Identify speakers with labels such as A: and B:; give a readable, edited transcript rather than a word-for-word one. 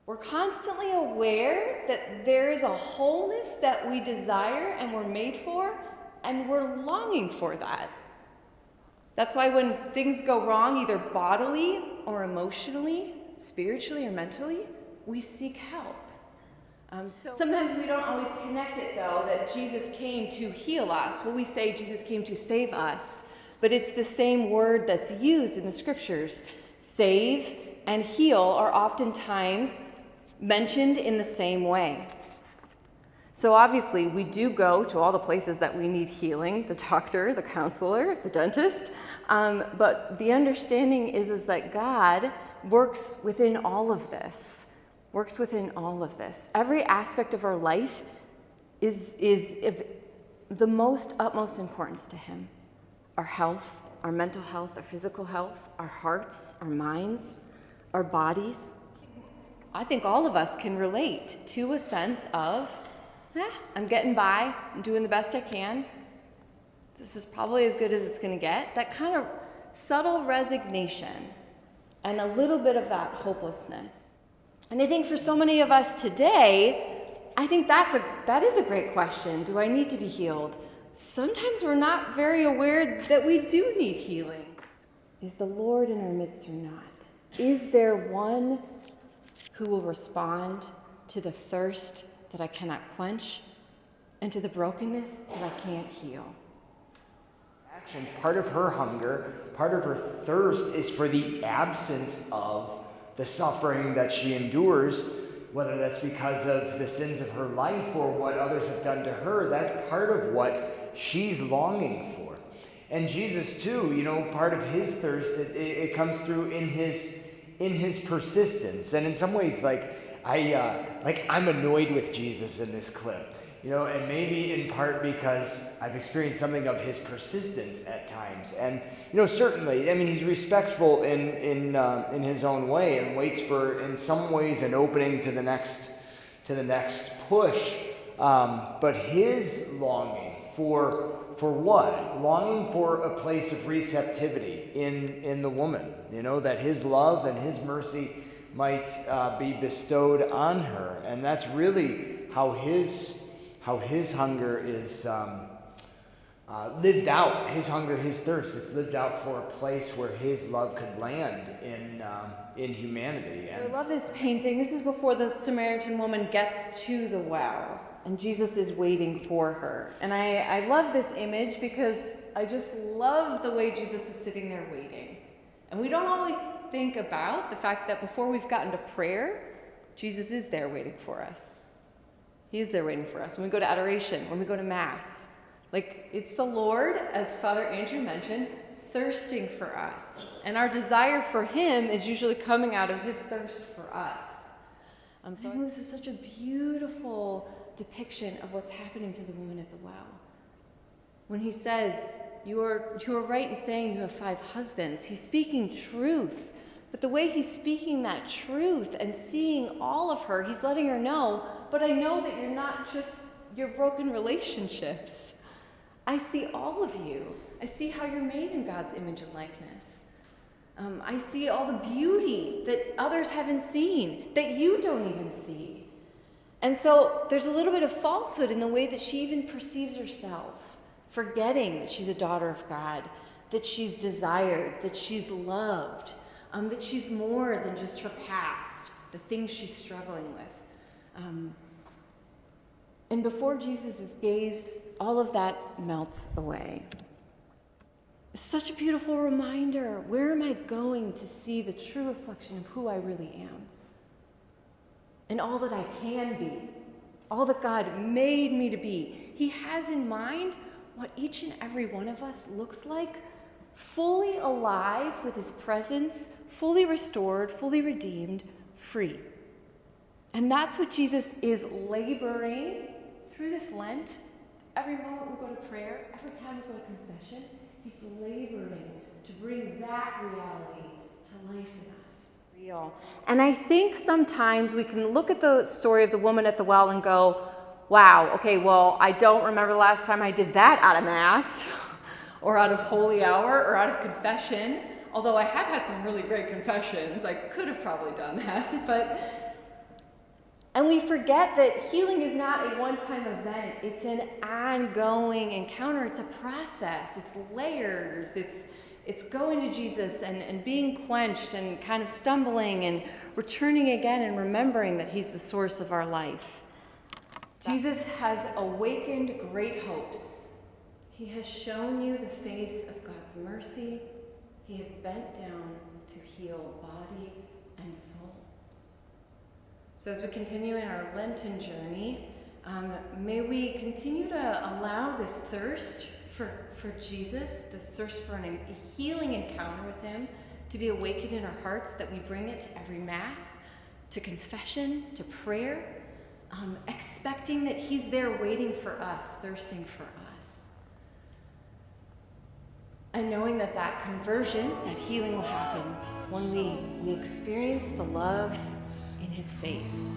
A: We're constantly aware that there is a wholeness that we desire and we're made for, and we're longing for that. That's why when things go wrong, either bodily or emotionally, spiritually or mentally, we seek help. Sometimes we don't always connect it, though, that Jesus came to heal us. Well, we say Jesus came to save us, but it's the same word that's used in the scriptures. Save and heal are oftentimes mentioned in the same way. So obviously, we do go to all the places that we need healing, the doctor, the counselor, the dentist, but the understanding is that God works within all of this. Every aspect of our life is of the utmost importance to him. Our health, our mental health, our physical health, our hearts, our minds, our bodies. I think all of us can relate to a sense of, I'm getting by, I'm doing the best I can. This is probably as good as it's going to get. That kind of subtle resignation and a little bit of that hopelessness. And I think for so many of us today, I think that is a great question. Do I need to be healed? Sometimes we're not very aware that we do need healing. Is the Lord in our midst or not? Is there one who will respond to the thirst that I cannot quench and to the brokenness that I can't heal?
B: Actions, part of her hunger, part of her thirst is for the absence of the suffering that she endures, whether that's because of the sins of her life or what others have done to her. That's part of what she's longing for. And Jesus too, part of his thirst, it comes through in his persistence. And in some ways, I'm annoyed with Jesus in this clip. And maybe in part because I've experienced something of his persistence at times. And, certainly, he's respectful in his own way and waits for, in some ways, an opening to the next push. But his longing for what? Longing for a place of receptivity in the woman. That his love and his mercy might be bestowed on her. And that's really how his hunger is lived out. His hunger, his thirst, it's lived out for a place where his love could land in humanity.
A: I love this painting. This is before the Samaritan woman gets to the well, and Jesus is waiting for her. And I love this image because I just love the way Jesus is sitting there waiting. And we don't always think about the fact that before we've gotten to prayer, Jesus is there waiting for us. He is there waiting for us. When we go to adoration, when we go to Mass, it's the Lord, as Father Andrew mentioned, thirsting for us. And our desire for him is usually coming out of his thirst for us. I think this is such a beautiful depiction of what's happening to the woman at the well. When he says, you are right in saying you have 5 husbands, he's speaking truth. But the way he's speaking that truth and seeing all of her, he's letting her know, but I know that you're not just your broken relationships. I see all of you. I see how you're made in God's image and likeness. I see all the beauty that others haven't seen, that you don't even see. And so there's a little bit of falsehood in the way that she even perceives herself, forgetting that she's a daughter of God, that she's desired, that she's loved, that she's more than just her past, the things she's struggling with. And before Jesus' gaze, all of that melts away. It's such a beautiful reminder. Where am I going to see the true reflection of who I really am? And all that I can be, all that God made me to be. He has in mind what each and every one of us looks like, fully alive with his presence, fully restored, fully redeemed, free. And that's what Jesus is laboring through this Lent. Every moment we go to prayer, every time we go to confession, he's laboring to bring that reality to life in us. Real. And I think sometimes we can look at the story of the woman at the well and go, wow, okay, well, I don't remember the last time I did that out of Mass or out of Holy Hour or out of confession, although I have had some really great confessions. I could have probably done that, but And we forget that healing is not a one-time event. It's an ongoing encounter. It's a process. It's layers. It's going to Jesus and being quenched and kind of stumbling and returning again and remembering that he's the source of our life. Jesus has awakened great hopes. He has shown you the face of God's mercy. He has bent down to heal body and soul. So as we continue in our Lenten journey, may we continue to allow this thirst for Jesus, this thirst for a healing encounter with him, to be awakened in our hearts, that we bring it to every Mass, to confession, to prayer, expecting that he's there waiting for us, thirsting for us. And knowing that that conversion, that healing will happen when we experience the love in his face.